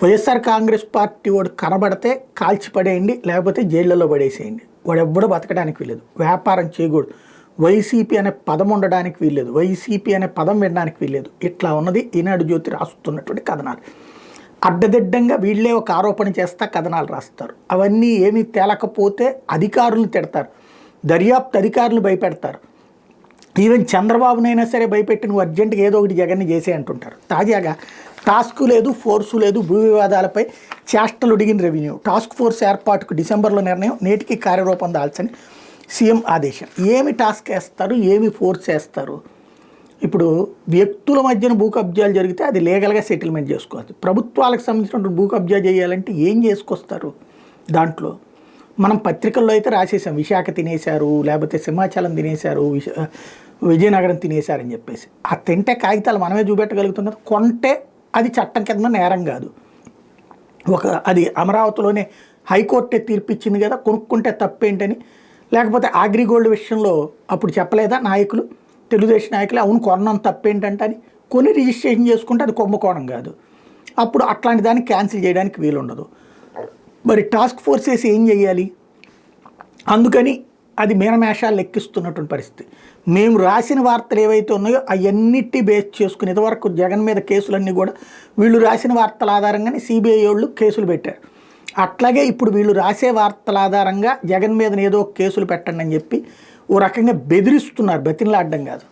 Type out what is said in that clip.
YSR Congress party వాడు కనబడితే కాల్చి పడేయండి, లేకపోతే జైళ్ళలో పడేసేయండి. వాడు ఎవ్వడూ బతకడానికి వీల్లేదు. వ్యాపారం చేయకూడదు. వైసీపీ అనే పదం ఉండడానికి వీల్లేదు. వైసీపీ అనే పదం వినడానికి వీల్లేదు. ఇట్లా ఉన్నది ఈనాడు జ్యోతి రాస్తున్నటువంటి కథనాలు. అడ్డదిడ్డంగా వీళ్ళే ఒక ఆరోపణ చేస్తా కథనాలు రాస్తారు. అవన్నీ ఏమీ తేలకపోతే అధికారులను తిడతారు, దర్యాప్తు అధికారులు భయపెడతారు. ఈవెన్ చంద్రబాబునైనా సరే భయపెట్టి నువ్వు అర్జెంటుగా ఏదో ఒకటి జగన్ని చేసే అంటుంటారు. తాజాగా టాస్క్ లేదు, ఫోర్సు లేదు, భూ వివాదాలపై చేష్టలు అడిగిన రెవెన్యూ. టాస్క్ ఫోర్స్ ఏర్పాటుకు డిసెంబర్లో నిర్ణయం, నేటికి కార్యరూపం దాల్చని సీఎం ఆదేశం. ఏమి టాస్క్ వేస్తారు, ఏమి ఫోర్స్ వేస్తారు? ఇప్పుడు వ్యక్తుల మధ్యన భూ కబ్జాలు జరిగితే అది లీగల్గా సెటిల్మెంట్ చేసుకోవచ్చు. ప్రభుత్వాలకు సంబంధించిన భూ కబ్జా చేయాలంటే ఏం చేసుకొస్తారు? దాంట్లో మనం పత్రికల్లో అయితే రాసేసాం, విశాఖ తినేశారు, లేకపోతే సింహాచలం తినేశారు, విజయనగరం తినేశారని చెప్పేసి. ఆ తింటే కాగితాలు మనమే చూపెట్టగలుగుతాం కదా. కొంటే అది చట్టం కింద నేరం కాదు. అది అమరావతిలోనే హైకోర్టే తీర్పిచ్చింది కదా, కొనుక్కుంటే తప్పేంటని. లేకపోతే అగ్రిగోల్డ్ విషయంలో అప్పుడు చెప్పలేదా నాయకులు, తెలుగుదేశం నాయకులు, అవును కొన్నాం తప్పేంటంటే అని. కొని రిజిస్ట్రేషన్ చేసుకుంటే అది కుంభకోణం కాదు. అప్పుడు అట్లాంటి దాన్ని క్యాన్సిల్ చేయడానికి వీలుండదు. మరి టాస్క్ ఫోర్స్ వేసి ఏం చేయాలి? అందుకని అది మీనమేషాలు లెక్కిస్తున్నటువంటి పరిస్థితి. మేము రాసిన వార్తలు ఏవైతే ఉన్నాయో అవన్నిటి బేస్ చేసుకుని ఇంతవరకు జగన్ మీద కేసులన్నీ కూడా వీళ్ళు రాసిన వార్తల ఆధారంగానే సిబిఐ వాళ్ళు కేసులు పెట్టారు. అట్లాగే ఇప్పుడు వీళ్ళు రాసే వార్తల ఆధారంగా జగన్ మీద ఏదో కేసులు పెట్టండి అని చెప్పి ఓ రకంగా బెదిరిస్తున్నారు. బతిలాడడం కాదు.